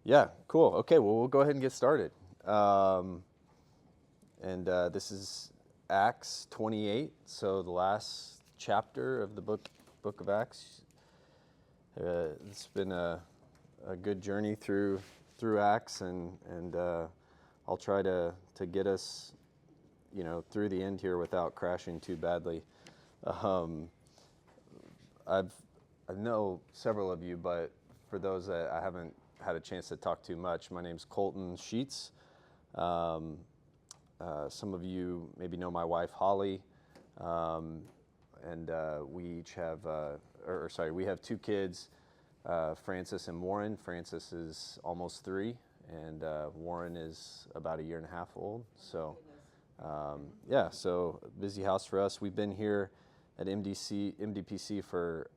Yeah, cool. Okay, well, we'll go ahead and get started. This is Acts 28, so the last chapter of the book of Acts. It's been a good journey through Acts, and I'll try to get us, through the end here without crashing too badly. Um, I know several of you, but for those that I haven't had a chance to talk to much, my name's Colton Sheets. Um, some of you maybe know my wife, Holly, and we each have, we have two kids, Francis and Warren. Francis is almost 3, and Warren is about a year and a half old. So, so busy house for us. We've been here at MDPC for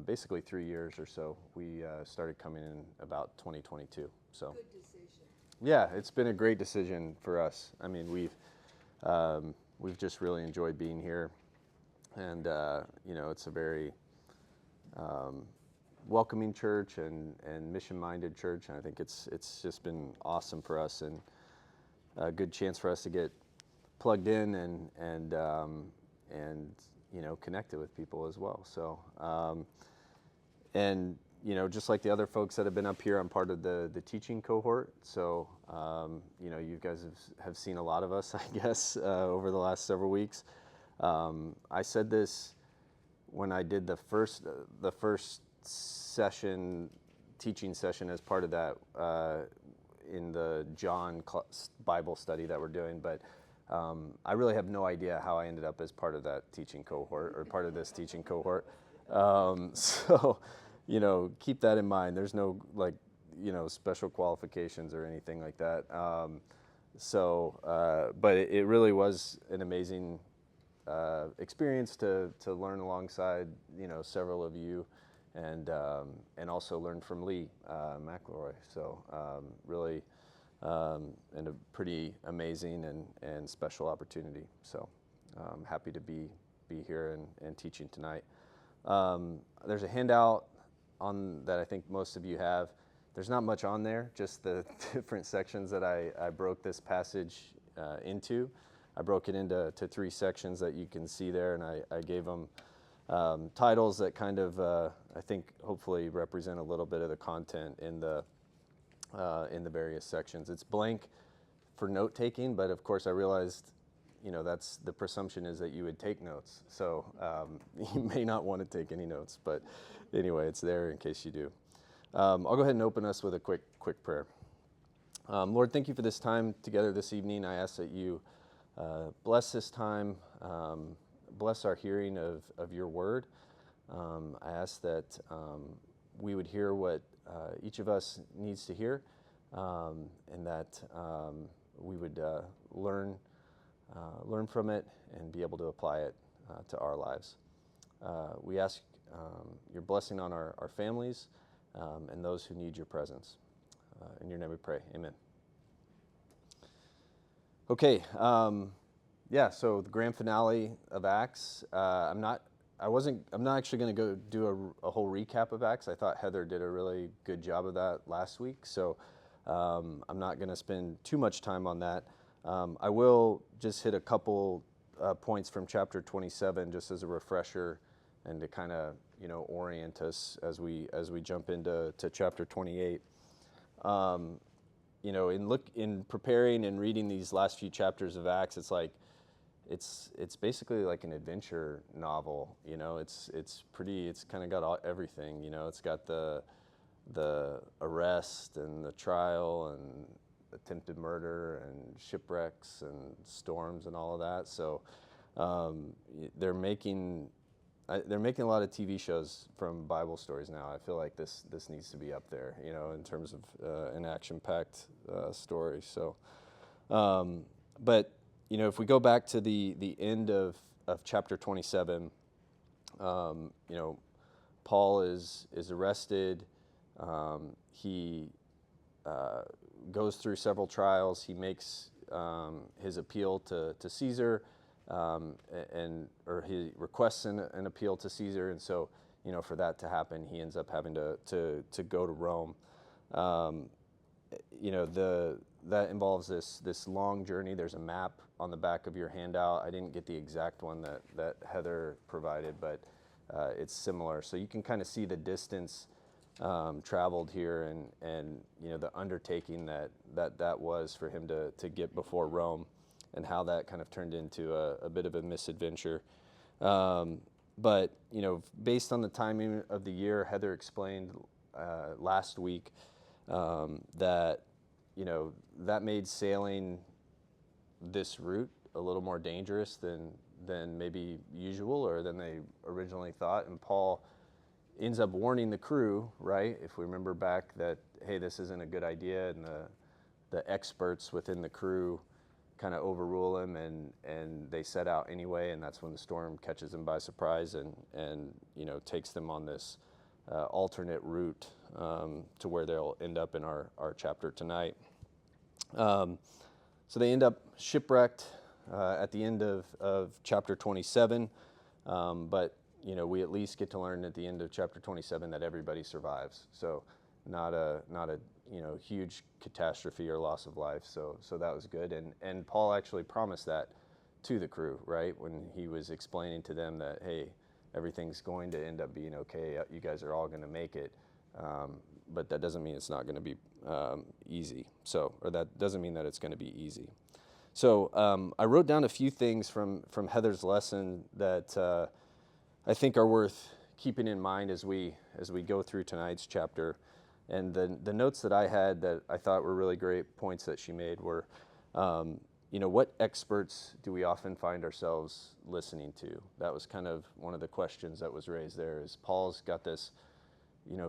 basically 3 years or so. We started coming in about 2022. So. Good decision. Yeah, it's been a great decision for us. I mean, we've just really enjoyed being here, and it's a very welcoming church and mission-minded church. And I think it's just been awesome for us, and a good chance for us to get plugged in and connected with people as well. So just like the other folks that have been up here, I'm part of the teaching cohort. So, you guys have seen a lot of us, I guess, over the last several weeks. I said this when I did the first teaching session as part of that in the John Bible study that we're doing, but I really have no idea how I ended up as part of that teaching cohort or part of this teaching cohort. Keep that in mind. There's no special qualifications or anything like that. But it really was an amazing experience to learn alongside several of you, and also learn from Lee McElroy. So really, and a pretty amazing and special opportunity. So I'm happy to be here and teaching tonight. There's a handout on that I think most of you have. There's not much on there, just the different sections that I broke this passage into. I broke it into 3 sections that you can see there, and I gave them titles that kind of, I think, hopefully represent a little bit of the content in the various sections. It's blank for note taking, but of course I realized that's the presumption is that you would take notes. So you may not want to take any notes, but anyway, it's there in case you do. I'll go ahead and open us with a quick prayer. Lord, thank you for this time together this evening. I ask that you bless this time, bless our hearing of your word. I ask that we would hear what each of us needs to hear, and that we would learn from it and be able to apply it to our lives. We ask your blessing on our families and those who need your presence. In your name we pray, amen. Okay, so the grand finale of Acts. I'm not actually going to go do a whole recap of Acts. I thought Heather did a really good job of that last week, so I'm not going to spend too much time on that. I will just hit a couple points from chapter 27 just as a refresher and to kind of orient us as we jump into chapter 28. In preparing and reading these last few chapters of Acts, it's basically like an adventure novel. It's kind of got everything. It's got the arrest and the trial and attempted murder and shipwrecks and storms and all of that. So they're making a lot of TV shows from Bible stories now. I feel like this needs to be up there, in terms of an action-packed story. So, but if we go back to the end of chapter 27, Paul is arrested. He goes through several trials. He makes his appeal to Caesar, or he requests an appeal to Caesar, and so for that to happen, he ends up having to go to Rome. that involves this long journey. There's a map on the back of your handout. I didn't get the exact one that Heather provided, but it's similar. So you can kind of see the distance traveled here, and the undertaking that was for him to get before Rome, and how that kind of turned into a bit of a misadventure. But based on the timing of the year, Heather explained last week that that made sailing this route a little more dangerous than maybe usual, or than they originally thought. And Paul ends up warning the crew, right? If we remember back, that hey, this isn't a good idea, and the experts within the crew kind of overrule him, and they set out anyway, and that's when the storm catches them by surprise and takes them on this alternate route to where they'll end up in our chapter tonight. So they end up shipwrecked at the end of chapter 27, but we at least get to learn at the end of chapter 27 that everybody survives. So not a huge catastrophe or loss of life. So that was good. And Paul actually promised that to the crew, right? When he was explaining to them that, hey, everything's going to end up being okay. You guys are all going to make it. But that doesn't mean it's not going to be easy. Or that doesn't mean that it's going to be easy. So I wrote down a few things from Heather's lesson that I think are worth keeping in mind as we go through tonight's chapter. And the notes that I had that I thought were really great points that she made were, what experts do we often find ourselves listening to? That was kind of one of the questions that was raised there. Is Paul's got this,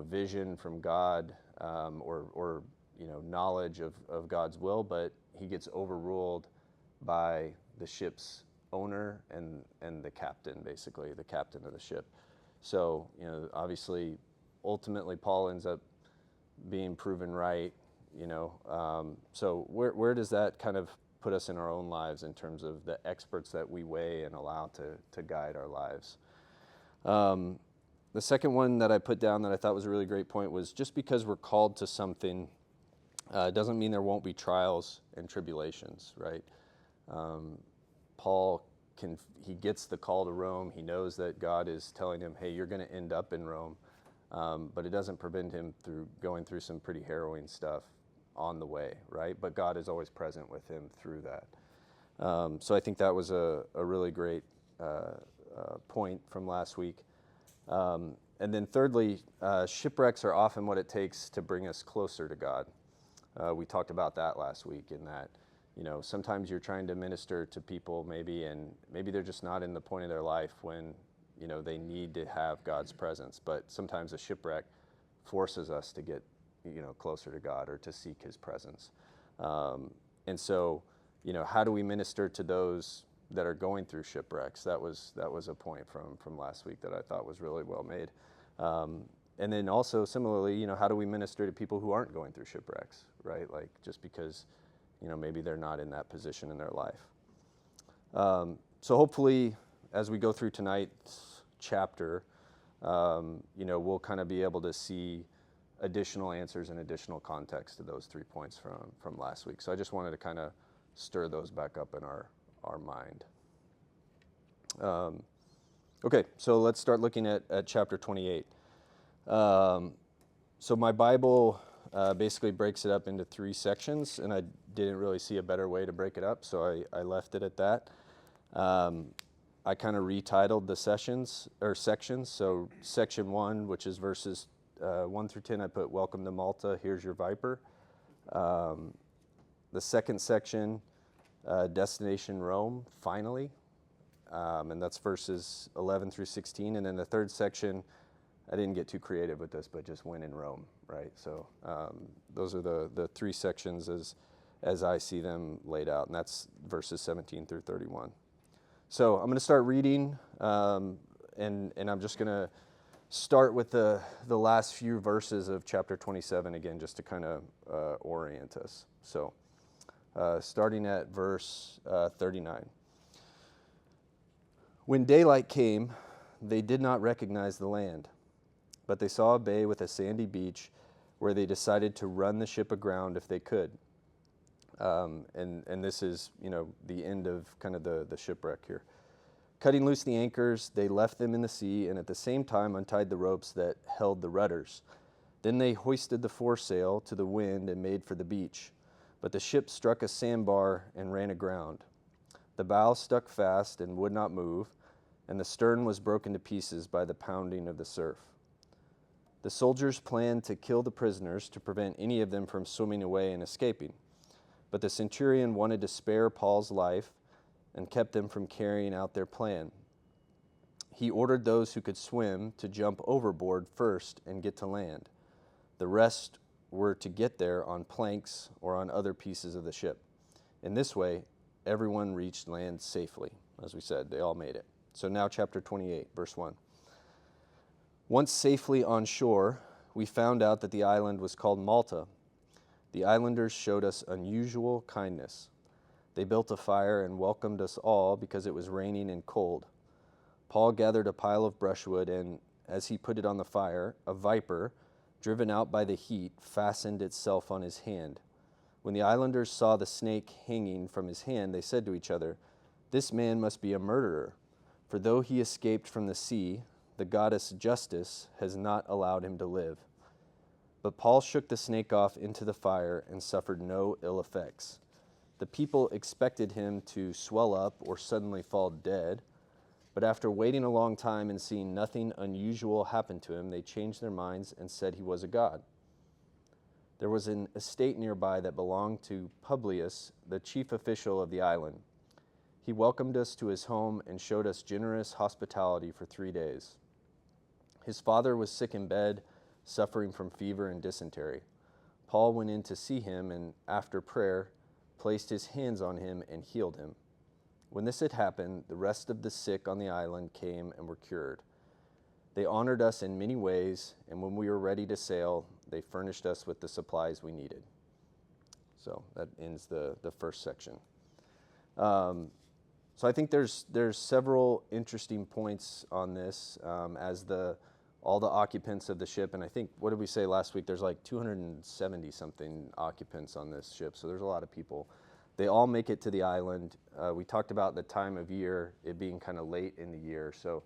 vision from God, or knowledge of God's will, but he gets overruled by the ship's owner and the captain, basically the captain of the ship. So obviously, ultimately, Paul ends up being proven right. So where does that kind of put us in our own lives in terms of the experts that we weigh and allow to guide our lives? The second one that I put down that I thought was a really great point was, just because we're called to something doesn't mean there won't be trials and tribulations, right? Paul he gets the call to Rome. He knows that God is telling him, hey, you're going to end up in Rome. But it doesn't prevent him through going through some pretty harrowing stuff on the way, right? But God is always present with him through that. So I think that was a really great point from last week. And then thirdly, shipwrecks are often what it takes to bring us closer to God. We talked about that last week, in that sometimes you're trying to minister to people and maybe they're just not in the point of their life when they need to have God's presence. But sometimes a shipwreck forces us to get closer to God, or to seek his presence. And so how do we minister to those that are going through shipwrecks? That was a point from last week that I thought was really well made. And then also similarly, how do we minister to people who aren't going through shipwrecks, right? Like, just because maybe they're not in that position in their life. So hopefully, as we go through tonight's chapter, we'll kind of be able to see additional answers and additional context to those 3 points from last week. So I just wanted to kind of stir those back up in our mind. Okay, so let's start looking at chapter 28. So my Bible basically breaks it up into 3 sections, and I didn't really see a better way to break it up, so I left it at that. I kind of retitled the sections. So section 1, which is verses 1 through 10, I put "Welcome to Malta, here's your viper." The second section, Destination Rome, finally, and that's verses 11 through 16. And then the third section, I didn't get too creative with this, but just "When in Rome," right? So those are the 3 sections as I see them laid out, and that's verses 17 through 31. So I'm going to start reading, and I'm just going to start with the last few verses of chapter 27 again, just to kind of orient us. So starting at verse 39. When daylight came, they did not recognize the land, but they saw a bay with a sandy beach where they decided to run the ship aground if they could. And this is, the end of kind of the shipwreck here. Cutting loose the anchors, they left them in the sea and at the same time untied the ropes that held the rudders. Then they hoisted the foresail to the wind and made for the beach. But the ship struck a sandbar and ran aground. The bow stuck fast and would not move, and the stern was broken to pieces by the pounding of the surf. The soldiers planned to kill the prisoners to prevent any of them from swimming away and escaping. But the centurion wanted to spare Paul's life and kept them from carrying out their plan. He ordered those who could swim to jump overboard first and get to land. The rest were to get there on planks or on other pieces of the ship. In this way, everyone reached land safely. As we said, they all made it. So now chapter 28, verse 1. Once safely on shore, we found out that the island was called Malta. The islanders showed us unusual kindness. They built a fire and welcomed us all because it was raining and cold. Paul gathered a pile of brushwood, and as he put it on the fire, a viper, driven out by the heat, fastened itself on his hand. When the islanders saw the snake hanging from his hand, they said to each other, "This man must be a murderer, for though he escaped from the sea, the goddess Justice has not allowed him to live." But Paul shook the snake off into the fire and suffered no ill effects. The people expected him to swell up or suddenly fall dead, but after waiting a long time and seeing nothing unusual happen to him, they changed their minds and said he was a god. There was an estate nearby that belonged to Publius, the chief official of the island. He welcomed us to his home and showed us generous hospitality for 3 days. His father was sick in bed, suffering from fever and dysentery. Paul went in to see him and, after prayer, placed his hands on him and healed him. When this had happened, the rest of the sick on the island came and were cured. They honored us in many ways, and when we were ready to sail, they furnished us with the supplies we needed. So that ends the first section. So I think there's several interesting points on this as all the occupants of the ship, and I think, what did we say last week? There's like 270 something occupants on this ship, so there's a lot of people. They all make it to the island. We talked about the time of year, it being kind of late in the year, so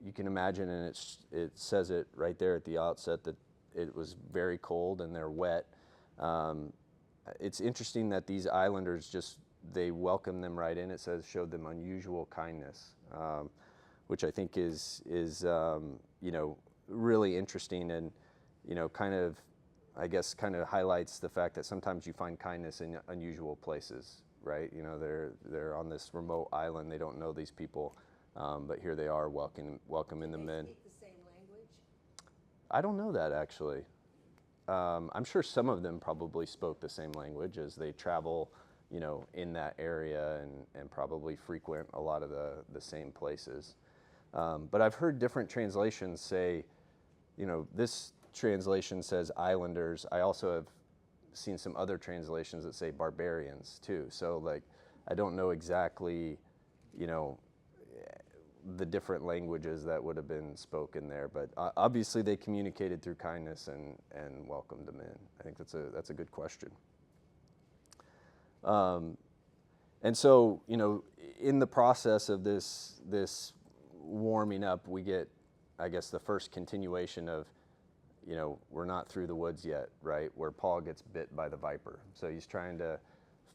you can imagine, and it says it right there at the outset, that it was very cold and they're wet. It's interesting that these islanders they welcomed them right in. It says showed them unusual kindness, which I think is really interesting, and kind of highlights the fact that sometimes you find kindness in unusual places, right? They're on this remote island, they don't know these people, but here they are welcoming them in. Speak the same language? I don't know that actually. I'm sure some of them probably spoke the same language as they travel, in that area and probably frequent a lot of the same places. But I've heard different translations say, this translation says islanders. I also have seen some other translations that say barbarians too. So I don't know exactly, the different languages that would have been spoken there, but obviously they communicated through kindness and welcomed them in. I think that's a good question. And so, in the process of this warming up, we get, I guess, the first continuation of, we're not through the woods yet, right? Where Paul gets bit by the viper. So he's trying to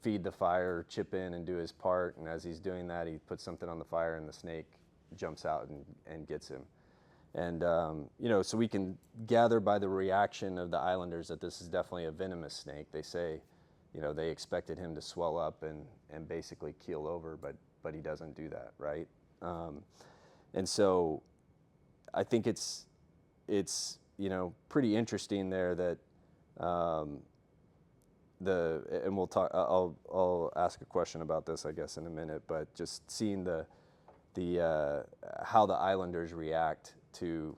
feed the fire, chip in and do his part, and as he's doing that, he puts something on the fire and the snake jumps out and gets him. And, so we can gather by the reaction of the islanders that this is definitely a venomous snake. They say, they expected him to swell up and basically keel over, but he doesn't do that, right? And so I think it's pretty interesting there that and we'll talk. I'll ask a question about this, I guess, in a minute. But just seeing the how the islanders react to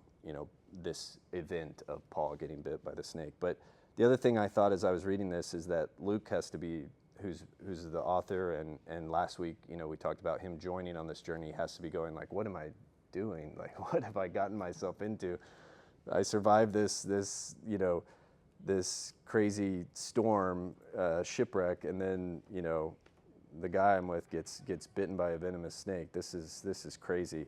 this event of Paul getting bit by the snake. But the other thing I thought as I was reading this is that Luke has to be, who's the author, and last week we talked about him joining on this journey. He has to be going like, what am I doing? Like, what have I gotten myself into? I survived this this crazy storm, shipwreck, and then, you know, the guy I'm with gets bitten by a venomous snake. This is crazy.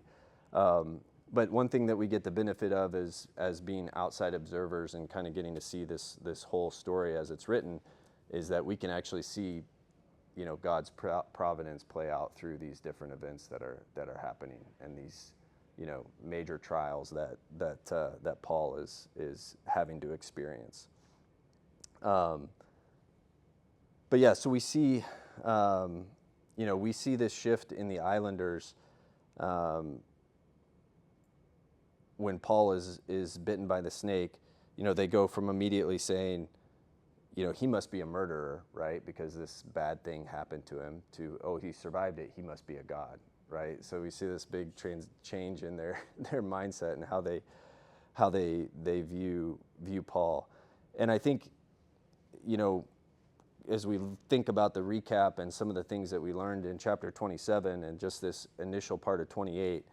But one thing that we get the benefit of is as being outside observers and kind of getting to see this whole story as it's written, is that we can actually see, you know, God's providence play out through these different events that are happening, and these, you know, major trials that Paul is having to experience. But yeah, so we see, you know, we see this shift in the islanders when Paul is bitten by the snake. You know, they go from immediately saying, you know, he must be a murderer, right? Because this bad thing happened to him, to, oh, he survived it, he must be a god, right? So we see this big change in their mindset and how they view Paul. And I think, you know, as we think about the recap and some of the things that we learned in chapter 27 and just this initial part of 28,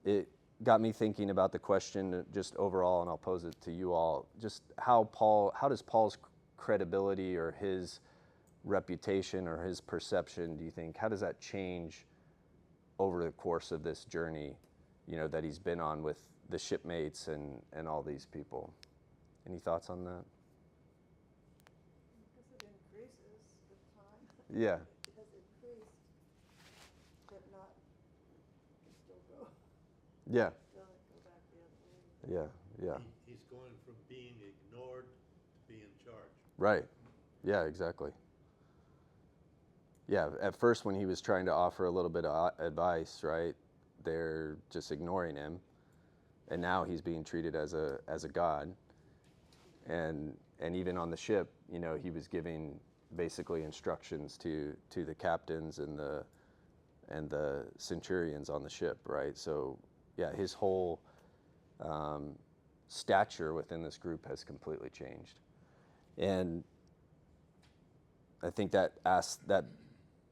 it got me thinking about the question just overall, and I'll pose it to you all, just how does Paul's credibility or his reputation or his perception, do you think, how does that change over the course of this journey, you know, that he's been on with the shipmates and all these people? Any thoughts on that? Because it increases with time. Yeah. It has increased, but not, can still go. Yeah. Still go back the other way. Yeah. He's going from being ignored to being charged. Right. Yeah, exactly. Yeah, at first when he was trying to offer a little bit of advice, right, they're just ignoring him. And now he's being treated as a god. And even on the ship, you know, he was giving basically instructions to the captains and the centurions on the ship, right? So yeah, his whole stature within this group has completely changed. And I think that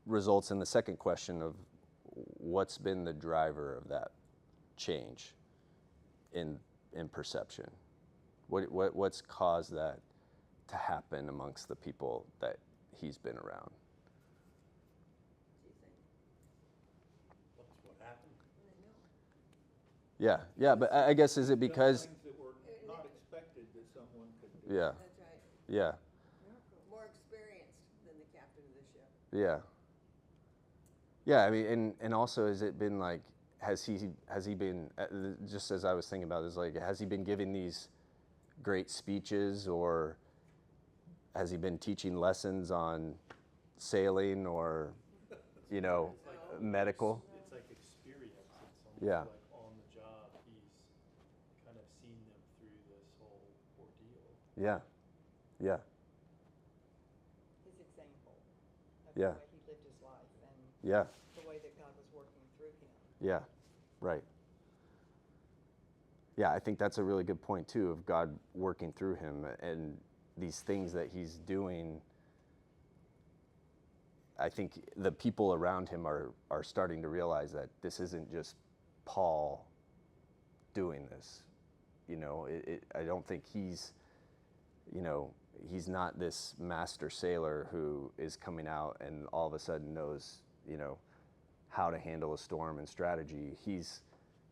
results in the second question of what's been the driver of that change in perception. What's caused that to happen amongst the people that he's been around? Do you think? What happened? I know. Yeah, but I guess is it because? Things that were not expected that someone could do. Yeah, That's right. yeah, Miracle. More experienced than the captain of the ship. yeah. Yeah, I mean, and also, has it been like, has he been, just as I was thinking about this, like, has he been giving these great speeches, or has he been teaching lessons on sailing or, you know, medical? It's like experience. It's almost Yeah. like on the job. He's kind of seen them through this whole ordeal. Yeah, yeah, His example of Yeah. the way he lived his life and yeah, the way that God was working through him. yeah, right. Yeah, I think that's a really good point too, of God working through him and these things that he's doing. I think the people around him are starting to realize that this isn't just Paul doing this. You know, I don't think he's, you know, he's not this master sailor who is coming out and all of a sudden knows, you know, how to handle a storm and strategy. He's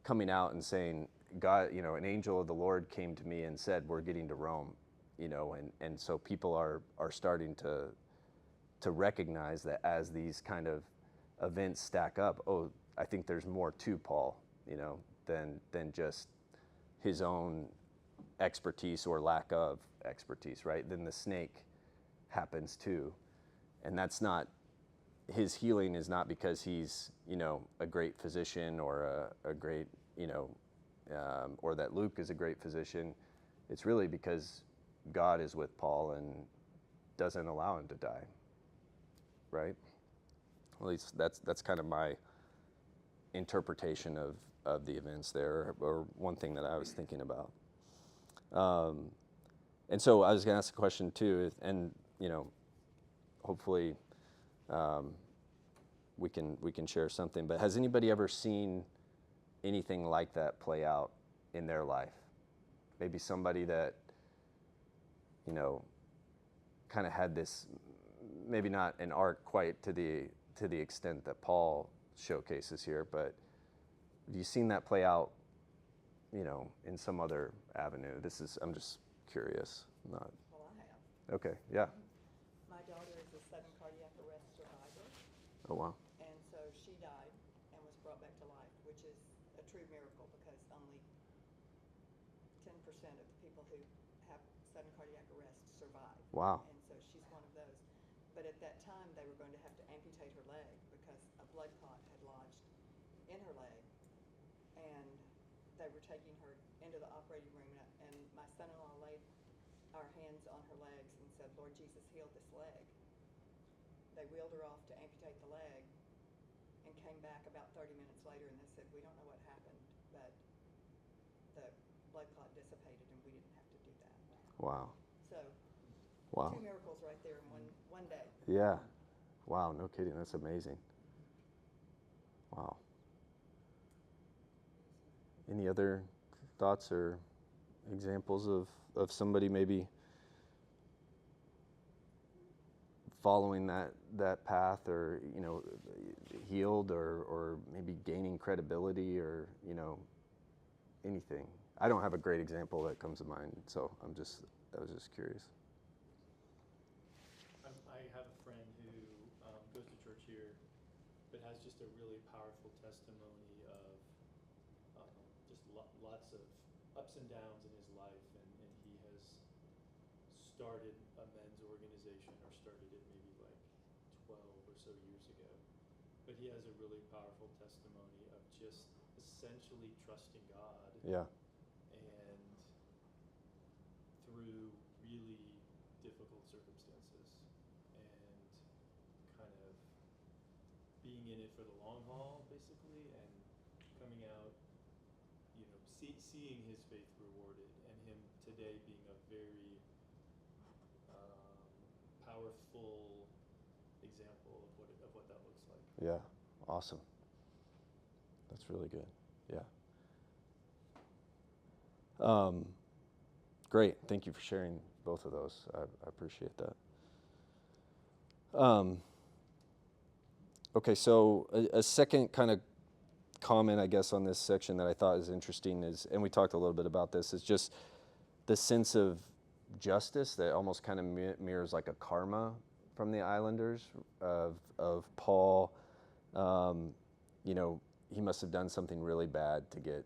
coming out and saying, God, you know, an angel of the Lord came to me and said, we're getting to Rome, you know, and so people are starting to recognize that as these kind of events stack up, oh, I think there's more to Paul, you know, than just his own expertise or lack of expertise, right? Then the snake happens too. And that's not, his healing is not because he's, you know, a great physician or a great, you know, or that Luke is a great physician. It's really because God is with Paul and doesn't allow him to die, right? At least that's kind of my interpretation of the events there, or one thing that I was thinking about. And so I was going to ask a question too, and you know, hopefully we can share something. But has anybody ever seen anything like that play out in their life? Maybe somebody that you know, kind of had this, maybe not an arc quite to the extent that Paul showcases here, but have you seen that play out, you know, in some other avenue? I'm just curious. Not Well, I have. okay. Yeah. My daughter is a sudden cardiac arrest survivor, Oh wow. and so she died and was brought back to life, which is a true miracle because only 10% of the people who have sudden cardiac arrest survive. Wow. And so she's one of those. But at that time, they were going to have to amputate her leg because a blood clot had lodged in her leg, and they were taking her into the operating room, and my son-in-law laid our hands on her legs and said, "Lord Jesus, heal this leg." They wheeled her off to amputate the leg and came back about 30 minutes later, and they said, "We don't know what happened, but the blood clot dissipated and we didn't have to do that." Wow. So, Wow. two miracles right there in one day. Yeah. Wow. No kidding. That's amazing. Wow. Any other thoughts or examples of somebody maybe following that path, or, you know, healed, or maybe gaining credibility, or, you know, anything? I don't have a great example that comes to mind, so I was just curious. I have a friend who goes to church here, but has just a really powerful testimony of just lots of ups and downs in his life, and he has started a men's organization, or started it maybe like 12 or so years ago. But he has a really powerful testimony of just essentially trusting God. Yeah. And through really difficult circumstances, and kind of being in it for the long haul, basically, and coming out, you know, seeing his faith rewarded, and him today being a very powerful example of what that looks like. Yeah. Awesome. That's really good. Yeah. Great. Thank you for sharing both of those. I appreciate that. Okay, so a second kind of comment, I guess, on this section that I thought is interesting is, and we talked a little bit about this, is just the sense of justice that almost kind of mirrors like a karma from the islanders of Paul. You know, he must have done something really bad to get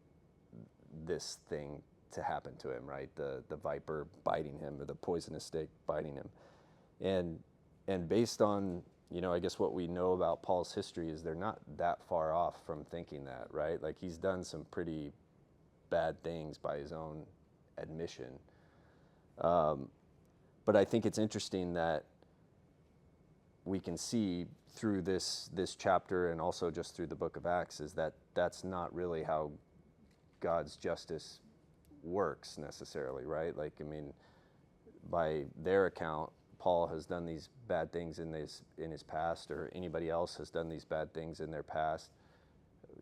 this thing to happen to him, right? The viper biting him, or the poisonous snake biting him. And based on, you know, I guess what we know about Paul's history is they're not that far off from thinking that, right? Like, he's done some pretty bad things by his own admission. But I think it's interesting that we can see through this chapter, and also just through the book of Acts, is that that's not really how God's justice works necessarily, right? Like, I mean, by their account, Paul has done these bad things in his past, or anybody else has done these bad things in their past.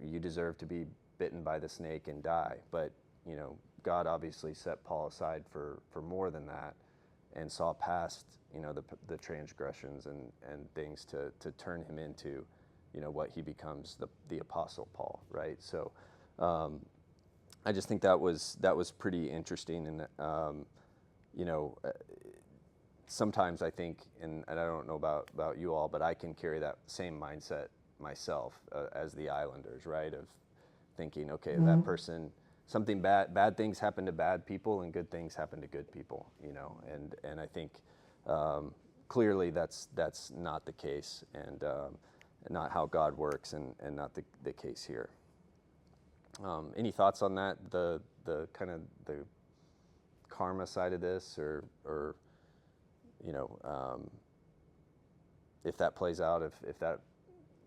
You deserve to be bitten by the snake and die. But, you know, God obviously set Paul aside for more than that, and saw past, you know, the transgressions and things to turn him into, you know, what he becomes, the Apostle Paul, right? So I just think that was pretty interesting. And you know, sometimes I think, and I don't know about you all, but I can carry that same mindset myself as the islanders, right? Of thinking, okay, that person, something bad things happen to bad people, and good things happen to good people, you know. And I think clearly that's not the case, and not how God works, and not the case here. Any thoughts on that? The kind of the karma side of this, or you know, if that plays out, if that,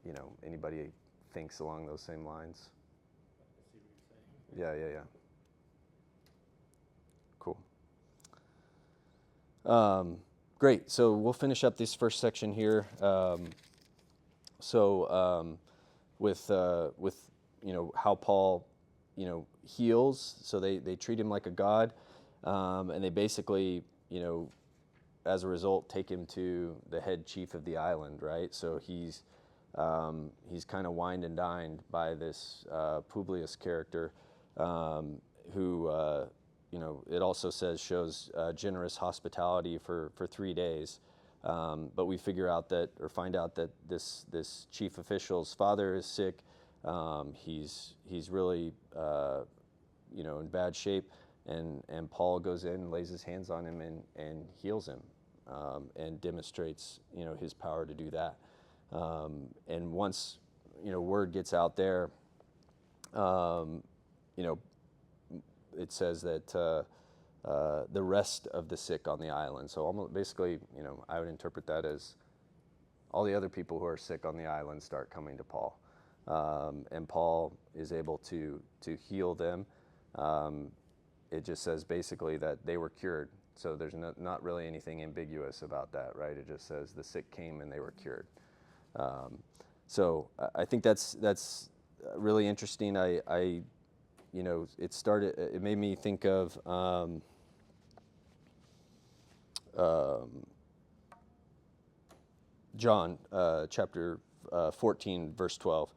you know, anybody thinks along those same lines? I see what you're saying. Yeah. Cool. Great. So we'll finish up this first section here. With you know, how Paul, you know, heals. So they treat him like a god, and they basically as a result, take him to the head chief of the island, right? So he's kind of wined and dined by this Publius character, who it also says shows generous hospitality for 3 days. But we find out that this chief official's father is sick. He's really in bad shape, and Paul goes in and lays his hands on him and heals him, and demonstrates his power to do that. And once word gets out there, it says that the rest of the sick on the island. So almost basically, I would interpret that as all the other people who are sick on the island start coming to Paul, and Paul is able to heal them. It just says basically that they were cured. So there's not really anything ambiguous about that, right? It just says the sick came and they were cured. So I think that's really interesting. It made me think of John chapter 14, verse 12.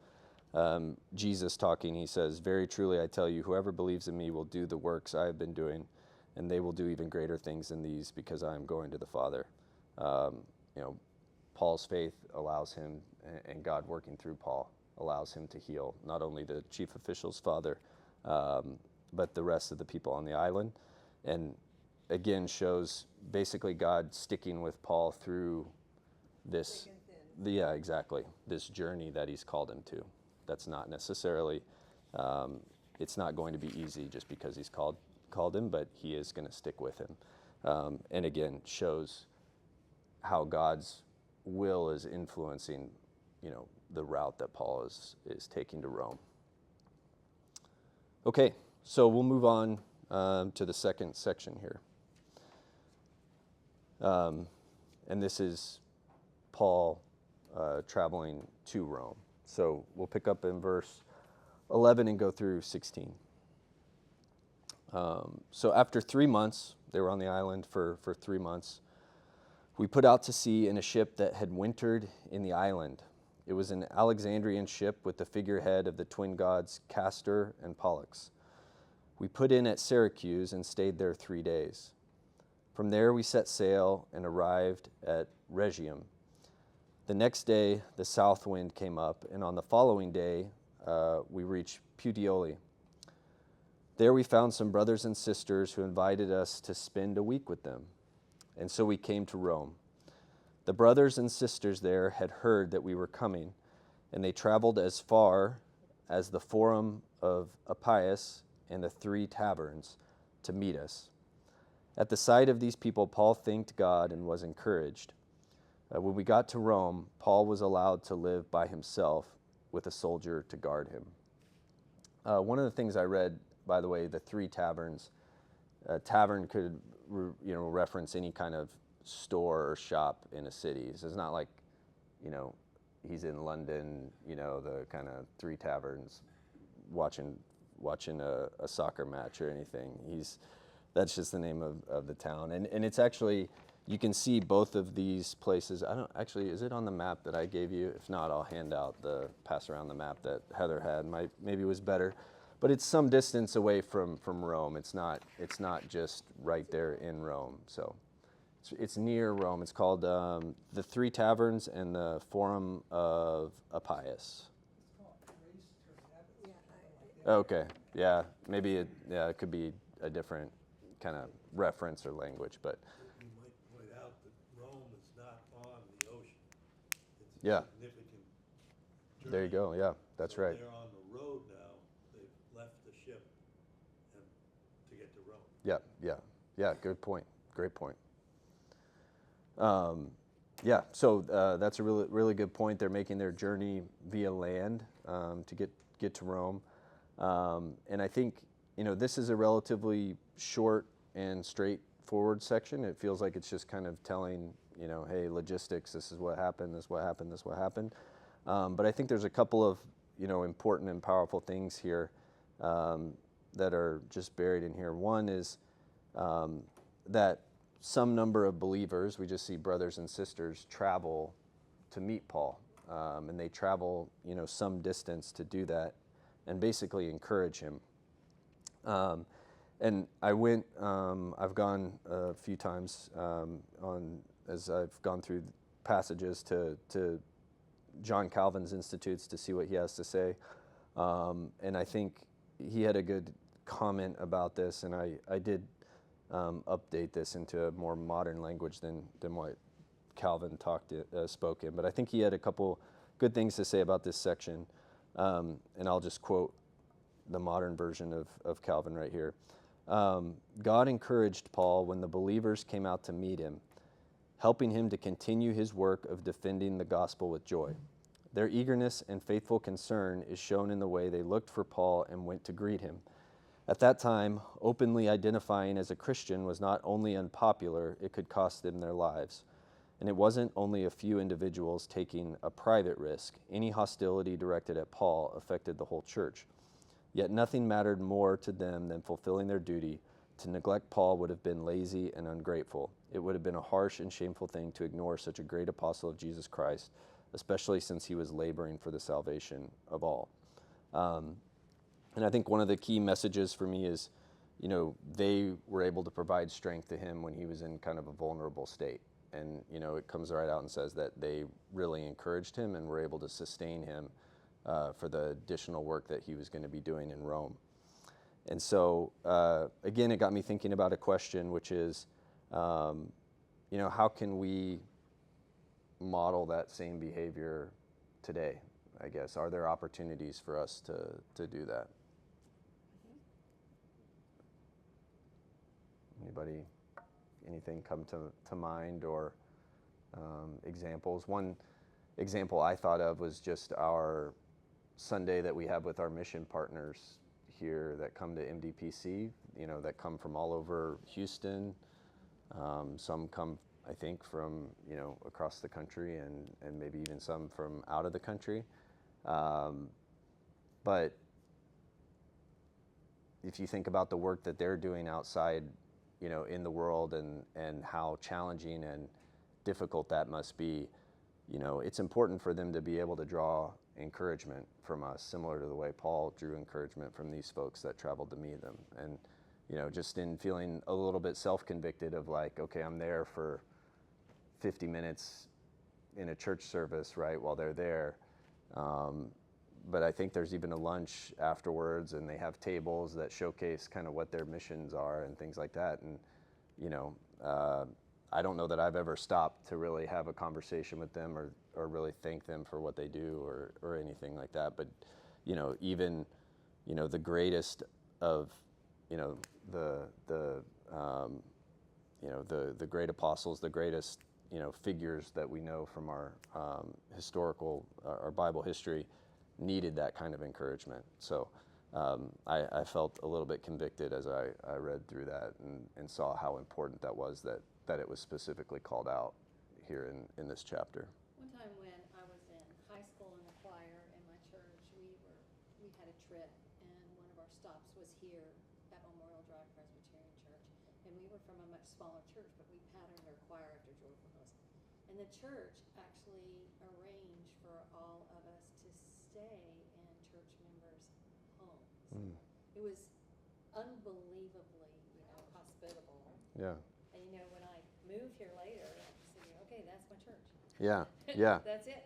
Jesus talking, he says, "Very truly I tell you, whoever believes in me will do the works I have been doing, and they will do even greater things than these, because I am going to the Father." Paul's faith allows him, and God working through Paul allows him to heal not only the chief official's father, but the rest of the people on the island. And again, shows basically God sticking with Paul through this, exactly, this journey that he's called him to. That's not necessarily, it's not going to be easy just because he's called him, but he is going to stick with him. And again, shows how God's will is influencing, the route that Paul is taking to Rome. Okay, so we'll move on to the second section here. And this is Paul traveling to Rome. So we'll pick up in verse 11 and go through 16. So after 3 months, they were on the island for 3 months, we put out to sea in a ship that had wintered in the island. It was an Alexandrian ship with the figurehead of the twin gods Castor and Pollux. We put in at Syracuse and stayed there 3 days. From there we set sail and arrived at Rhegium. The next day the south wind came up, and on the following day we reached Puteoli. There we found some brothers and sisters who invited us to spend a week with them, and so we came to Rome. The brothers and sisters there had heard that we were coming, and they traveled as far as the Forum of Appius and the 3 Taverns to meet us. At the sight of these people, Paul thanked God and was encouraged. When we got to Rome, Paul was allowed to live by himself with a soldier to guard him. One of the things I read, by the way, the 3 Taverns, tavern could reference any kind of store or shop in a city. So it's not like, he's in London, the kind of 3 taverns watching a soccer match or anything. That's just the name of the town. And it's actually, you can see both of these places. Is it on the map that I gave you? If not, I'll pass around the map that Heather had. Maybe it was better. But it's some distance away from Rome. It's not just right there in Rome. So it's near Rome. It's called the 3 Taverns and the Forum of Appius. Okay, yeah, maybe it could be a different kind of reference or language, but You might point out that Rome is not on the ocean. It's a Yeah. significant there you journey. go. Yeah, that's So right. They're on the road now. They've left the ship to get to Rome. Yeah. Good point. Great point. So that's a really, really good point. They're making their journey via land to get to Rome, and I think this is a relatively short and straightforward section. It feels like it's just kind of telling hey, logistics. This is what happened. This is what happened. This is what happened. But I think there's a couple of important and powerful things here that are just buried in here. One is that some number of believers, we just see brothers and sisters travel to meet Paul. And they travel, some distance to do that and basically encourage him. And I've gone a few times as I've gone through passages to John Calvin's Institutes to see what he has to say. And I think he had a good comment about this, and I did update this into a more modern language than what Calvin spoke in. But I think he had a couple good things to say about this section. And I'll just quote the modern version of Calvin right here. God encouraged Paul when the believers came out to meet him, helping him to continue his work of defending the gospel with joy. Their eagerness and faithful concern is shown in the way they looked for Paul and went to greet him. At that time, openly identifying as a Christian was not only unpopular, it could cost them their lives. And it wasn't only a few individuals taking a private risk. Any hostility directed at Paul affected the whole church. Yet nothing mattered more to them than fulfilling their duty. To neglect Paul would have been lazy and ungrateful. It would have been a harsh and shameful thing to ignore such a great apostle of Jesus Christ, especially since he was laboring for the salvation of all. And I think one of the key messages for me is, they were able to provide strength to him when he was in kind of a vulnerable state. And, it comes right out and says that they really encouraged him and were able to sustain him for the additional work that he was going to be doing in Rome. And so, again, it got me thinking about a question, which is, how can we model that same behavior today, I guess? Are there opportunities for us to do that? Anybody, anything come to mind or examples? One example I thought of was just our Sunday that we have with our mission partners here that come to MDPC, that come from all over Houston. Some come, I think, from, across the country and maybe even some from out of the country. But if you think about the work that they're doing outside, in the world and how challenging and difficult that must be, it's important for them to be able to draw encouragement from us, similar to the way Paul drew encouragement from these folks that traveled to meet them. And, just in feeling a little bit self-convicted of like, okay, I'm there for 50 minutes in a church service, right, while they're there. But I think there's even a lunch afterwards, and they have tables that showcase kind of what their missions are and things like that. And, I don't know that I've ever stopped to really have a conversation with them or really thank them for what they do or anything like that. But, even, the greatest of, the great apostles, the greatest, figures that we know from our historical, our Bible history, needed that kind of encouragement. So I felt a little bit convicted as I read through that and saw how important that was that it was specifically called out here in this chapter. One time when I was in high school in the choir in my church, we had a trip, and one of our stops was here at Memorial Drive Presbyterian Church. And we were from a much smaller church, but we patterned our choir after Joyful Host. And the church actually arranged for all of us to stay in church members' homes. Mm. It was unbelievably, hospitable. Yeah. And when I moved here later, I was thinking, okay, that's my church. Yeah. Yeah. That's it.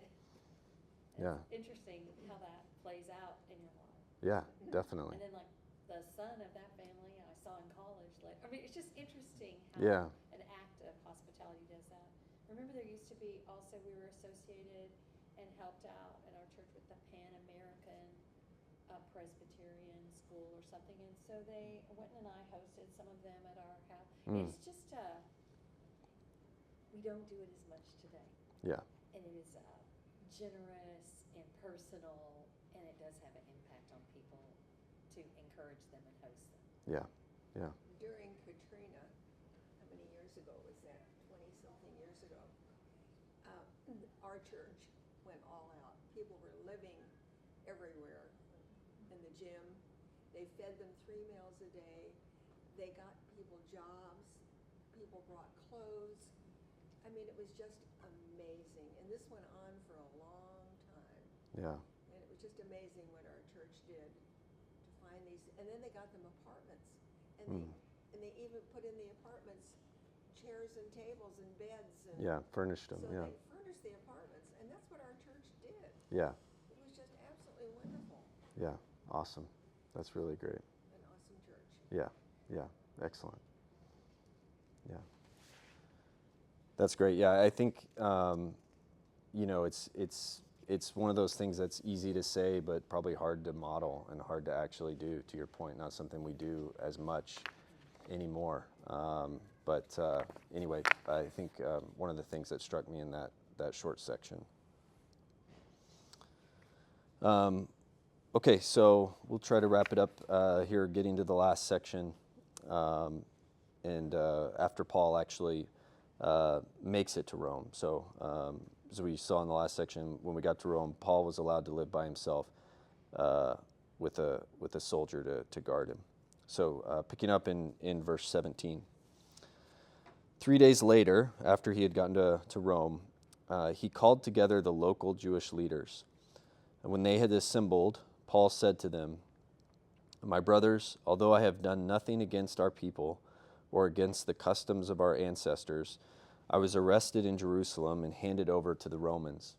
Yeah. It's interesting how that plays out in your life. Yeah, definitely. And then like the son of that family I saw in college. It's just interesting how Yeah. an act of hospitality does that. Remember there used to be also, we were associated and helped out at our church with the Pan American Presbyterian School or something. And so Wynton and I hosted some of them at our house. Mm. It's just, we don't do it as much today. Yeah. And it is generous and personal, and it does have an impact on people to encourage them and host them. Yeah. Yeah. During Katrina, how many years ago was that? 20-something years ago. Our church went all out. People were living everywhere in the gym. They fed them 3 meals a day. They got people jobs. people brought clothes. I mean, it was just amazing. And this went on for a long time. Yeah. And it was just amazing what our church did to find these. And then they got them apartments. And they even put in the apartments chairs and tables and beds. And Yeah, furnished them. so Yeah. they furnished the apartments. And that's what our church did. Yeah. It was just absolutely wonderful. Yeah. Awesome. That's really great. An awesome church. Yeah. Yeah. Excellent. Yeah. That's great. Yeah, I think you know, it's one of those things that's easy to say, but probably hard to model and hard to actually do. To your point, not something we do as much anymore. But anyway, I think one of the things that struck me in that short section. Okay, so we'll try to wrap it up here, getting to the last section. And after Paul actually makes it to Rome. So as we saw in the last section, when we got to Rome, Paul was allowed to live by himself with a soldier to guard him. So picking up in verse 17. 3 days later, after he had gotten to Rome, he called together the local Jewish leaders. And when they had assembled, Paul said to them, "My brothers, although I have done nothing against our people or against the customs of our ancestors, I was arrested in Jerusalem and handed over to the Romans.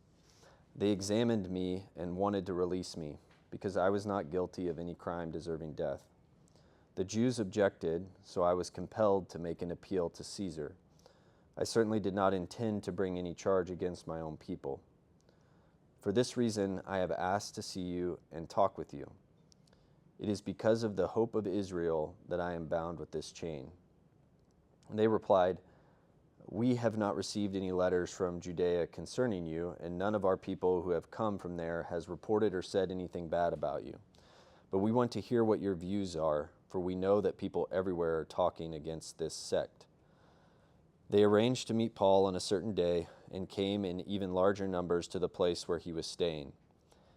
They examined me and wanted to release me, because I was not guilty of any crime deserving death. The Jews objected, so I was compelled to make an appeal to Caesar. I certainly did not intend to bring any charge against my own people. For this reason, I have asked to see you and talk with you. It is because of the hope of Israel that I am bound with this chain." And they replied, "We have not received any letters from Judea concerning you, and none of our people who have come from there has reported or said anything bad about you. But we want to hear what your views are, for we know that people everywhere are talking against this sect." They arranged to meet Paul on a certain day and came in even larger numbers to the place where he was staying.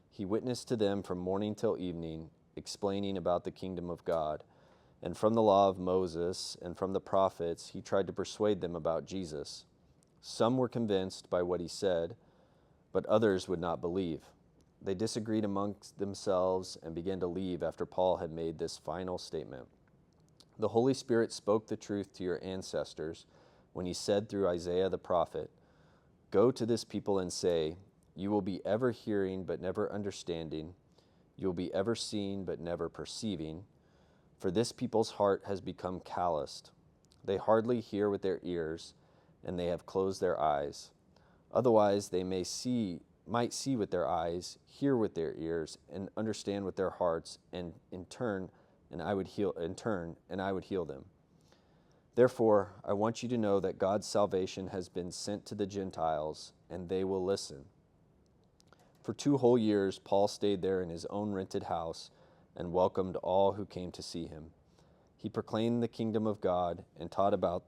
He witnessed to them from morning till evening, explaining about the kingdom of God. And from the law of Moses and from the prophets, he tried to persuade them about Jesus. Some were convinced by what he said, but others would not believe. They disagreed amongst themselves and began to leave after Paul had made this final statement. "The Holy Spirit spoke the truth to your ancestors when he said through Isaiah the prophet, 'Go to this people and say, you will be ever hearing but never understanding. You will be ever seeing but never perceiving. For this people's heart has become calloused. They hardly hear with their ears, and they have closed their eyes. Otherwise they might see with their eyes, hear with their ears, and understand with their hearts, and in turn I would heal them. Therefore, I want you to know that God's salvation has been sent to the Gentiles, and they will listen.' For 2 whole years, Paul stayed there in his own rented house and welcomed all who came to see him. He proclaimed the kingdom of God and taught about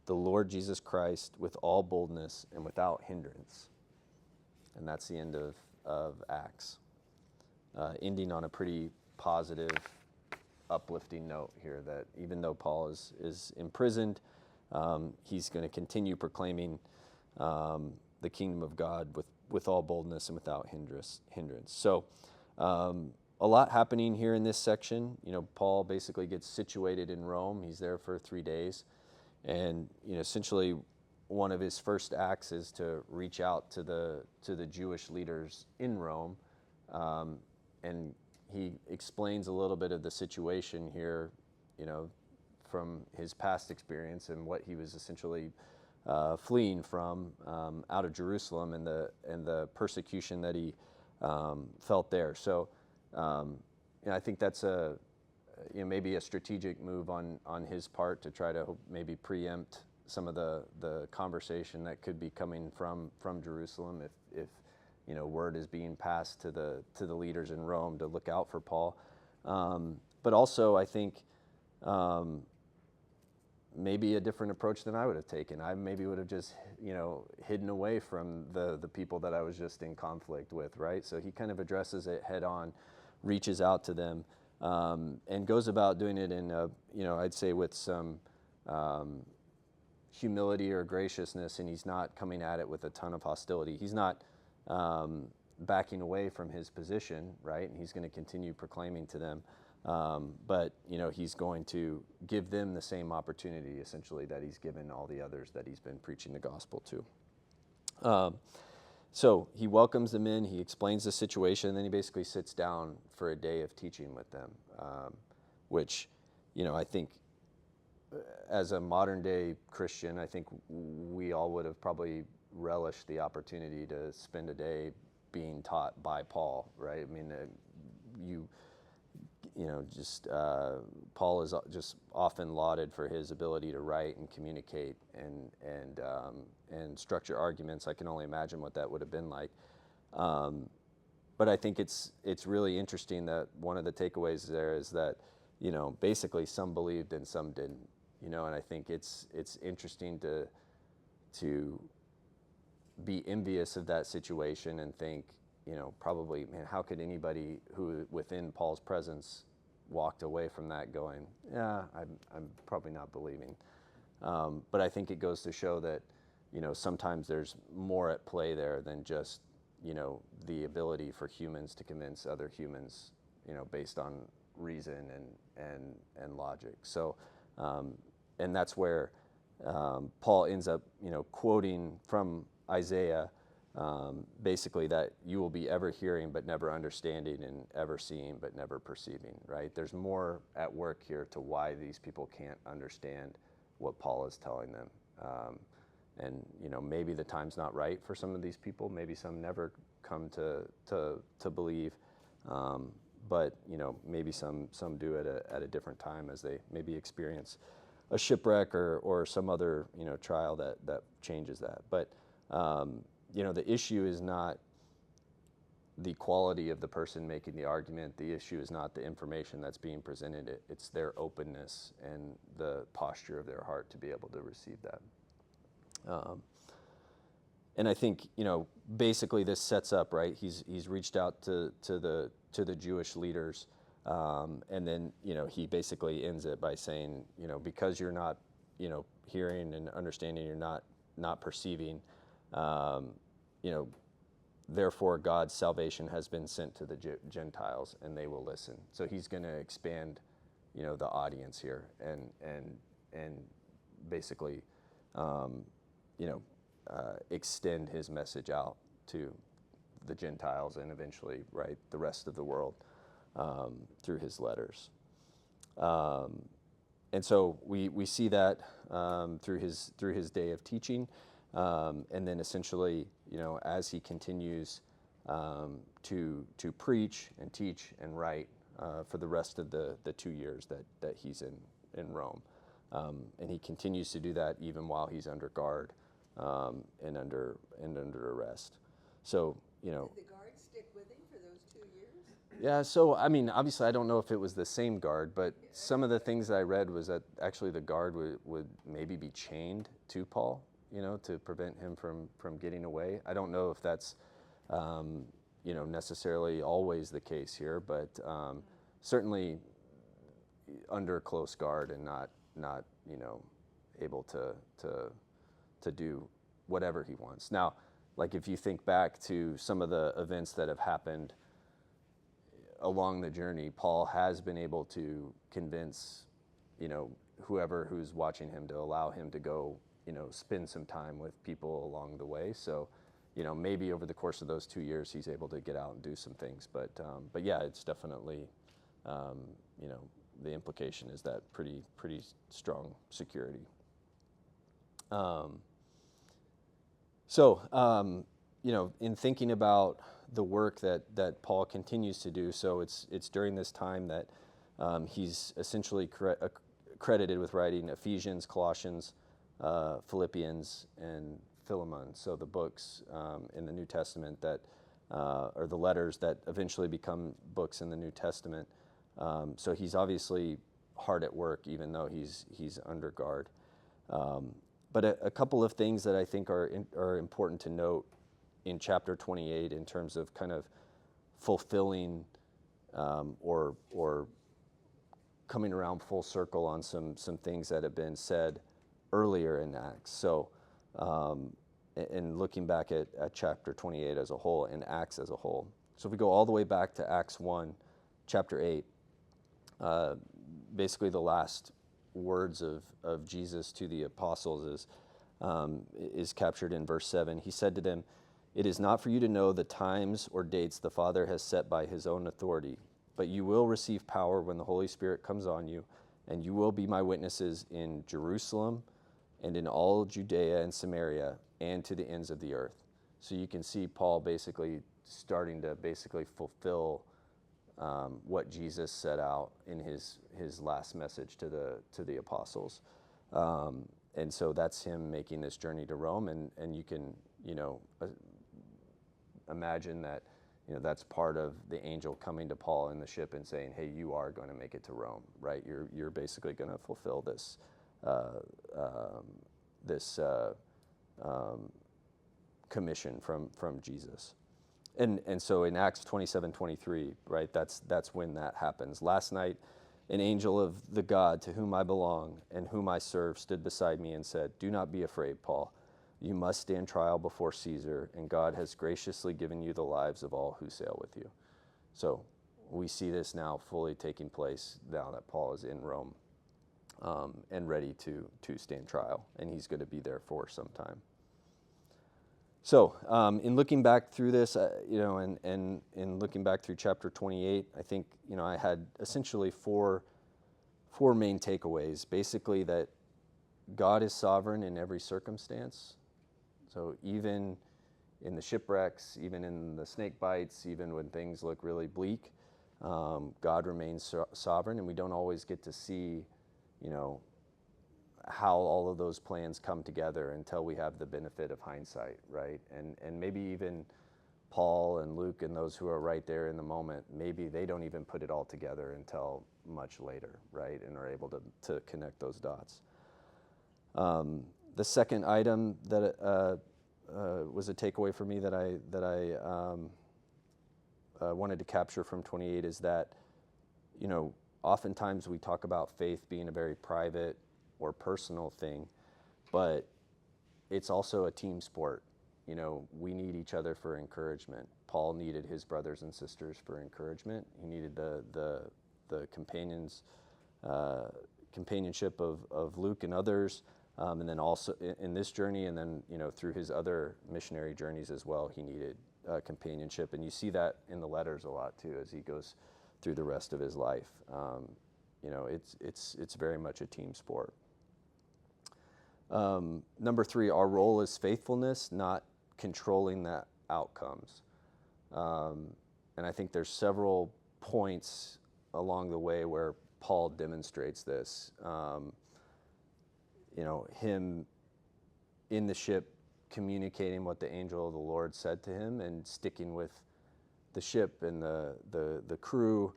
the Lord Jesus Christ with all boldness and without hindrance." And that's the end of Acts. Ending on a pretty positive, uplifting note here, that even though Paul is imprisoned, he's going to continue proclaiming the kingdom of God with all boldness and without hindrance. So a lot happening here in this section. You know, Paul basically gets situated in Rome. He's there for 3 days, and essentially one of his first acts is to reach out to the Jewish leaders in Rome, and he explains a little bit of the situation here, from his past experience and what he was essentially fleeing from out of Jerusalem and the persecution that he felt there. So I think that's maybe a strategic move on his part to try to maybe preempt some of the conversation that could be coming from Jerusalem if word is being passed to the leaders in Rome to look out for Paul. But also, I think maybe a different approach than I would have taken. I maybe would have just hidden away from the people that I was just in conflict with, right? So he kind of addresses it head on, reaches out to them, and goes about doing it in I'd say with some humility or graciousness, and he's not coming at it with a ton of hostility. He's not backing away from his position, right? And he's going to continue proclaiming to them. But, he's going to give them the same opportunity, essentially, that he's given all the others that he's been preaching the gospel to. So he welcomes them in, he explains the situation, and then he basically sits down for a day of teaching with them, which, I think as a modern day Christian, I think we all would have probably relished the opportunity to spend a day being taught by Paul, right? I mean, Paul is just often lauded for his ability to write and communicate and structure arguments. I can only imagine what that would have been like. But I think it's really interesting that one of the takeaways there is that, basically some believed and some didn't, and I think it's interesting to be envious of that situation and think, probably, man, how could anybody who within Paul's presence walked away from that going, yeah, I'm probably not believing. But I think it goes to show that, sometimes there's more at play there than just, the ability for humans to convince other humans, based on reason and logic. So, and that's where Paul ends up, quoting from Isaiah, basically that you will be ever hearing but never understanding, and ever seeing but never perceiving, right? There's more at work here to why these people can't understand what Paul is telling them. And maybe the time's not right for some of these people. Maybe some never come to believe, but maybe some do at a different time as they maybe experience a shipwreck or some other trial that changes that. But the issue is not the quality of the person making the argument. The issue is not the information that's being presented. It's their openness and the posture of their heart to be able to receive that. And I think, basically this sets up, right? He's reached out to the Jewish leaders, and then, he basically ends it by saying, because you're not, hearing and understanding, you're not perceiving, therefore God's salvation has been sent to the Gentiles, and they will listen. So he's going to expand, the audience here, and basically, extend his message out to the Gentiles and eventually, right, the rest of the world through his letters. And so we see that through his day of teaching, and then essentially, as he continues to preach and teach and write for the rest of the 2 years that he's in Rome. And he continues to do that even while he's under guard and under arrest. So, Did the guard stick with him for those 2 years? Yeah, so, I mean, obviously I don't know if it was the same guard, but some of the things I read was that actually the guard would maybe be chained to Paul, to prevent him from getting away. I don't know if that's, necessarily always the case here, but certainly under close guard and not able to do whatever he wants. Now, like if you think back to some of the events that have happened along the journey, Paul has been able to convince, whoever who's watching him to allow him to go, spend some time with people along the way. So, maybe over the course of those 2 years, he's able to get out and do some things. But yeah, it's definitely, the implication is that pretty strong security. So, in thinking about the work that Paul continues to do, so it's during this time that he's essentially credited with writing Ephesians, Colossians, Philippians, and Philemon. So the books in the New Testament that, or the letters that eventually become books in the New Testament. So he's obviously hard at work, even though he's under guard. But a couple of things that I think are important to note in chapter 28 in terms of kind of fulfilling or coming around full circle on some things that have been said earlier in Acts. So, and looking back at chapter 28 as a whole, and Acts as a whole. So if we go all the way back to Acts 1, chapter 8, basically the last words of Jesus to the apostles is captured in verse 7. He said to them, "It is not for you to know the times or dates the Father has set by his own authority, but you will receive power when the Holy Spirit comes on you, and you will be my witnesses in Jerusalem and in all Judea and Samaria and to the ends of the earth." So you can see Paul basically starting to basically fulfill what Jesus set out in his last message to the apostles. And so that's him making this journey to Rome, and you can, imagine that, that's part of the angel coming to Paul in the ship and saying, "Hey, you are going to make it to Rome, right? You're basically going to fulfill this commission from Jesus." And so in Acts 27:23, right, that's when that happens. "Last night, an angel of the God to whom I belong and whom I serve stood beside me and said, 'Do not be afraid, Paul. You must stand trial before Caesar, and God has graciously given you the lives of all who sail with you.'" So we see this now fully taking place now that Paul is in Rome and ready to stand trial, and he's going to be there for some time. So, in looking back through this, and in looking back through chapter 28, I think, I had essentially four main takeaways. Basically, that God is sovereign in every circumstance. So even in the shipwrecks, even in the snake bites, even when things look really bleak, God remains sovereign, and we don't always get to see, how all of those plans come together until we have the benefit of hindsight, right? And maybe even Paul and Luke and those who are right there in the moment, maybe they don't even put it all together until much later, right? And are able to connect those dots. The second item that was a takeaway for me that I wanted to capture from 28 is that, oftentimes we talk about faith being a very private or personal thing, but it's also a team sport. We need each other for encouragement. Paul needed his brothers and sisters for encouragement. He needed the companionship of Luke and others, and then also in this journey, and then through his other missionary journeys as well, he needed companionship, and you see that in the letters a lot too as he goes through the rest of his life. It's very much a team sport. Number 3, our role is faithfulness, not controlling the outcomes. And I think there's several points along the way where Paul demonstrates this. Him in the ship communicating what the angel of the Lord said to him and sticking with the ship and the crew,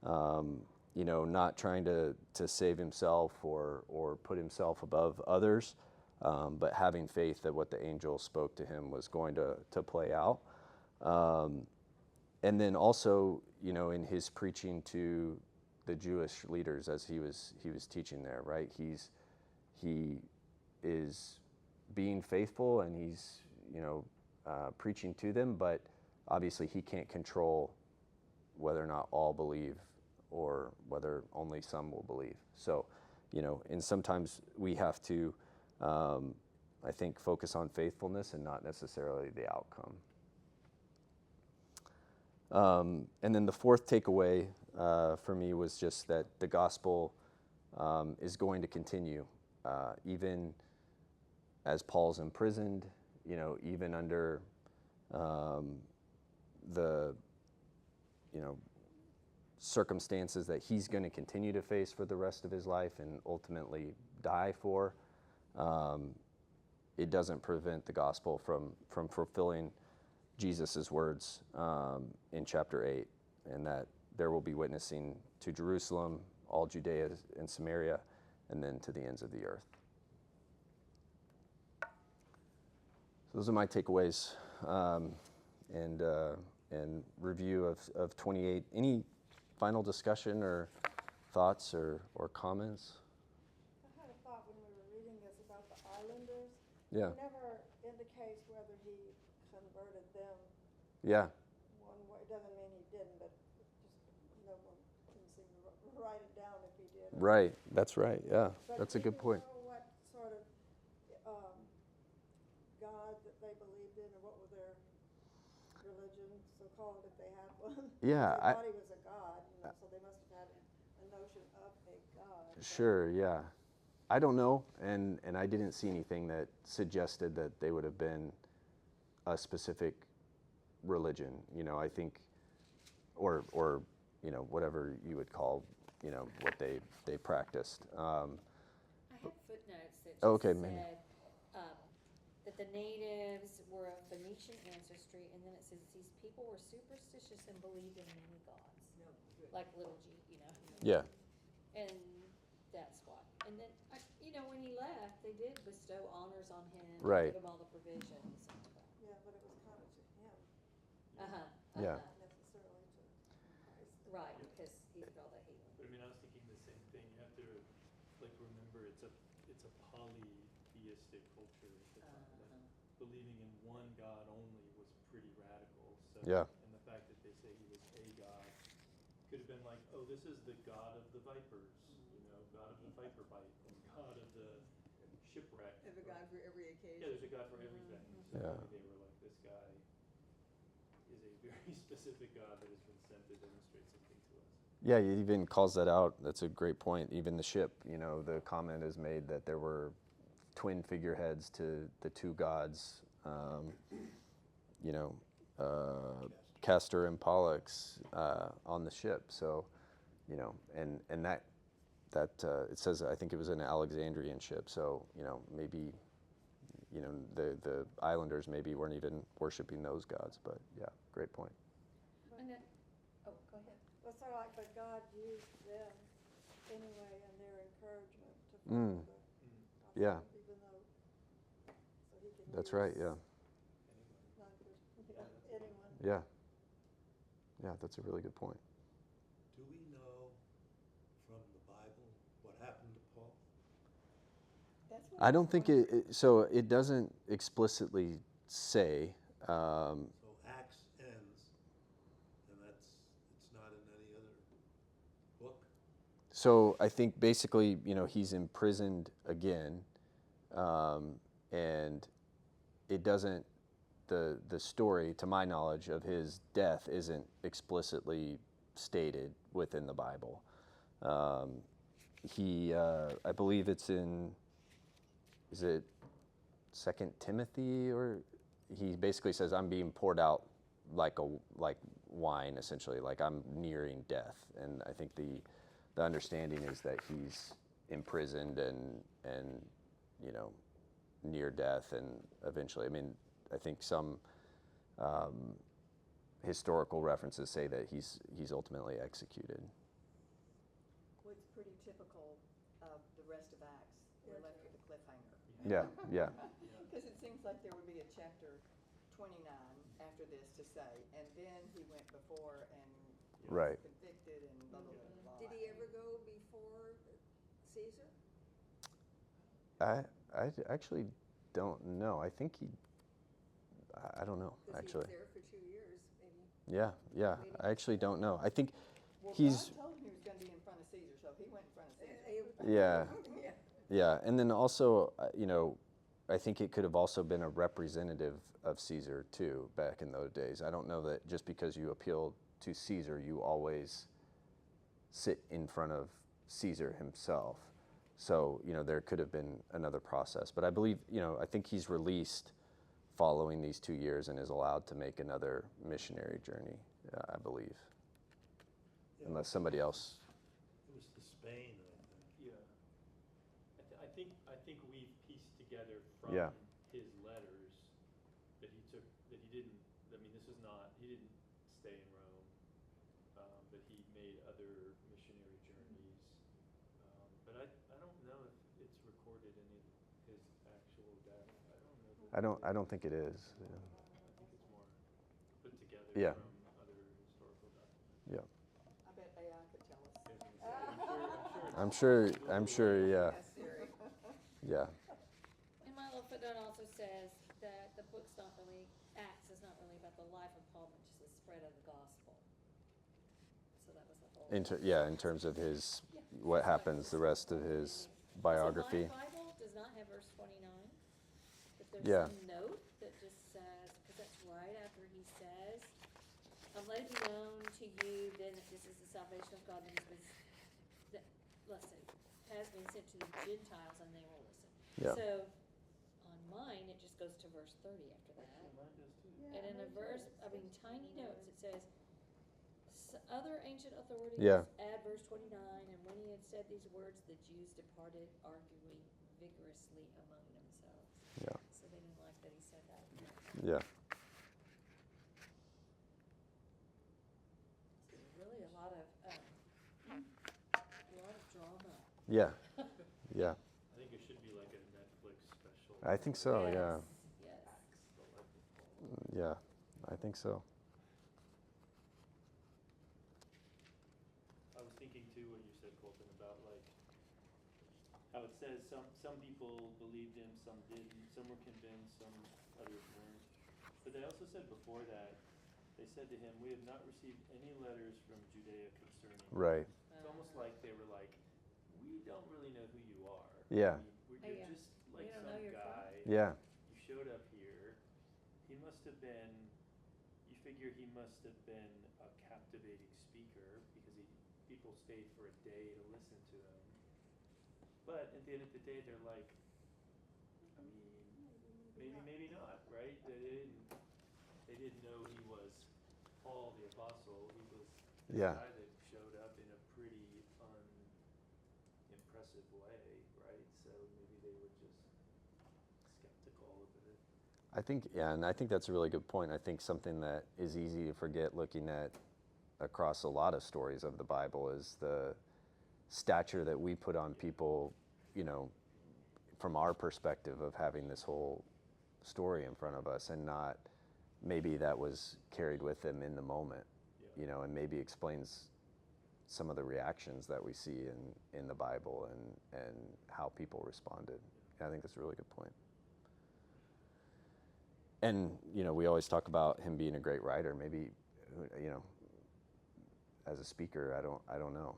not trying to save himself or put himself above others, but having faith that what the angel spoke to him was going to play out. And then also, in his preaching to the Jewish leaders as he was teaching there, right? He is being faithful, and he's preaching to them, but obviously he can't control whether or not all believe or whether only some will believe. So, and sometimes we have to, I think, focus on faithfulness and not necessarily the outcome. And then the fourth takeaway for me was just that the gospel is going to continue, even as Paul's imprisoned, even under the circumstances that he's going to continue to face for the rest of his life and ultimately die for. It doesn't prevent the gospel from fulfilling Jesus' words in chapter 8, and that there will be witnessing to Jerusalem, all Judea and Samaria, and then to the ends of the earth. So those are my takeaways and review of 28. Any final discussion or thoughts or comments? I had a thought when we were reading this about Yeah. It never indicates whether he converted them Yeah. one way. It doesn't mean he didn't, but just no one can seem to write it down if he did. Right. That's right. Yeah. But That's a do good you point. know what sort of God that they believed in, or what was their religion, so-called, if they had one? Yeah, They thought he was a god, so they must have had a notion of a god. Sure. Yeah. I don't know, and I didn't see anything that suggested that they would have been a specific religion. You know, I think, or you know, whatever you would call, you know, what they practiced. I have footnotes that just Okay, maybe. said that the natives were of Phoenician ancestry, and then it says these people were superstitious and believed in many gods, No, good. like little g, you know. Yeah. And that's why. And then, you know, when he left, they did bestow honors on him, Right. give him all the provisions. Yeah, but it was kind of to him, Yeah. not necessarily to Christ. Right, because he did all that healing. But I mean, I was thinking the same thing. You have to like remember it's a polytheistic culture at the time. Like, believing in one God only was pretty radical. So Yeah. and the fact that they say he was a god could have been like, oh, this is the god of the vipers, you know, god of the viper bite, and god of the shipwreck. Have a God for every occasion. Yeah, there's a god for everything. So Yeah. maybe they were like, this guy is a very specific god that has been sent to demonstrate something to us. Yeah, he even calls that out. That's a great point. Even the ship, you know, the comment is made that there were twin figureheads to the two gods, you know, Castor and Pollux on the ship. So, you know, and that it says, I think it was an Alexandrian ship. So, you know, maybe, you know, the islanders maybe weren't even worshiping those gods. But yeah, great point. And then, oh, go ahead. Well, so like, but God used them anyway in their encouragement to Mm. follow the gospel, Yeah. even though, so he can That's use right. Yeah. non-Christian, anyone. Yeah. Yeah, that's a really good point. Do we know from the Bible what happened to Paul? That's what I don't was think wondering. so it doesn't explicitly say. So Acts ends, and it's not in any other book? So I think basically, you know, he's imprisoned again, and it doesn't. The story, to my knowledge, of his death isn't explicitly stated within the Bible. I believe it's in. Is it 2 Timothy, or he basically says, I'm being poured out like wine, essentially, like I'm nearing death. And I think the understanding is that he's imprisoned and you know, near death, and eventually, I mean, I think some historical references say that he's ultimately executed. What's pretty typical of the rest of Acts, we're left with a cliffhanger. Yeah, yeah, Because it seems like there would be a chapter 29 after this to say, and then he went before and right. was convicted and blah, blah, blah, blah. Did he ever go before Caesar? I actually don't know. I think I don't know, Because he actually. was there for 2 years, maybe. Yeah, I actually don't know. I think Well, he's, God told him he was going to be in front of Caesar, so he went in front of Caesar. yeah, Yeah. yeah. And then also, you know, I think it could have also been a representative of Caesar too, back in those days. I don't know that just because you appeal to Caesar, you always sit in front of Caesar himself. So, you know, there could have been another process. But I believe, you know, I think he's released following these 2 years and is allowed to make another missionary journey, I believe. Yeah. Unless somebody else. It was to Spain, I think. Yeah. I think we've pieced together from Yeah. his letters that he took, that he didn't, I mean, this is not, he didn't stay in Rome, but he made other missionary journeys. But I don't know if it's recorded in his actual death. I don't know. I don't think it is. Yeah. I think it's more put together Yeah. from other historical documents. Yeah. I bet AI could tell us. I was gonna say, I'm sure it's I'm sure, yeah. Yes, Siri. Yeah. In my little footnote, Don also says that the book's not really, Acts is not really about the life of Paul, but just the spread of the gospel. So that was the whole. In terms of his, what happens, the rest of his biography. So my Bible does not have verse 29, but there's Yeah. some note that just says, because that's right after he says, let it be known to you then that this is the salvation of God that has been, that, let's see, has been sent to the Gentiles and they will listen. Yeah. So on mine, it just goes to verse 30 after that. Yeah, And in a me verse, too. I mean, tiny notes, it says, other ancient authorities Yeah. add verse 29, and when he had said these words, the Jews departed, arguing vigorously among themselves. Yeah. So they didn't like that he said that. Yeah. So really a lot of drama. Yeah. Yeah. I think it should be like a Netflix special. I think so. Yeah. Yes. Acts, the life of Paul. Yeah. I think so. I was thinking too what you said, Colton, about like how it says some people believed him, some didn't, some were convinced, some others weren't. But they also said before that, they said to him, "We have not received any letters from Judea concerning you." Right. It's almost like they were like, "We don't really know who you are. Yeah. I mean, Oh, you're yeah. just like We don't some know you're from." guy. Yeah. You showed up here. He must have been, you figure he must have been a captivating speaker because people stayed for a day to listen to him. But at the end of the day, they're like, I mean, maybe not, right? They didn't know he was Paul the Apostle. He was this Yeah. guy that showed up in a pretty unimpressive way, right? So maybe they were just skeptical of it. I think, and I think that's a really good point. I think something that is easy to forget looking at across a lot of stories of the Bible is the stature that we put on people, from our perspective of having this whole story in front of us, and not maybe that was carried with them in the moment, Yeah. and maybe explains some of the reactions that we see in the Bible and how people responded. I think that's a really good point. And, we always talk about him being a great writer. Maybe, as a speaker, I don't know.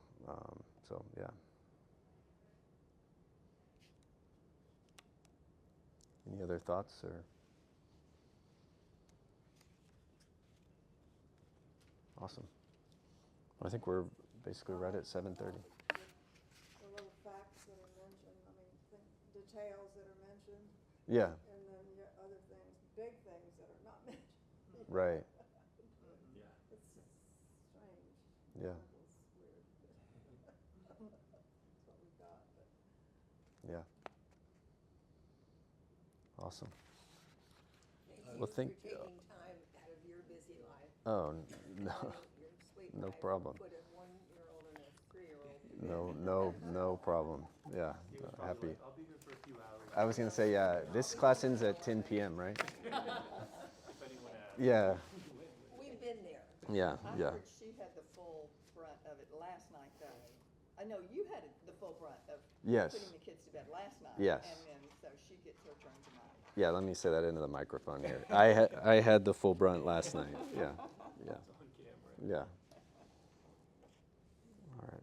So, yeah. Any other thoughts or? Awesome. I think we're basically right at 7:30. The little facts that are mentioned, details that are mentioned, Yeah, and then you got other things, big things that are not mentioned. right. Yeah. It's strange. Yeah. It's weird. That's what we got, but. Yeah. Awesome. Thank Well, you thank- for taking time out of your busy life. Oh, no, Your sweet no wife problem. Put a 1-year-old and a 3-year-old. no problem. Yeah, He was probably happy. like, I'll be here for a few hours. I was gonna say, yeah, this class ends at 10 p.m., right? If anyone asks. Yeah, We've been there. yeah, I yeah. heard she had the full brunt of it last night, though. I know you had the full brunt of Yes. putting the kids to bed last night. Yes. And then, so she gets her turn tonight. Yeah, let me say that into the microphone here. I had the full brunt last night. Yeah, yeah, It's on camera. yeah. All right.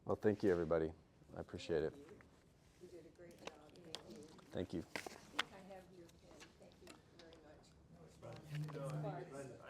Well, thank you, everybody. I appreciate it. You did a great job. Thank you. Thank you. I think I have your pen. Thank you very much. No, I think it's-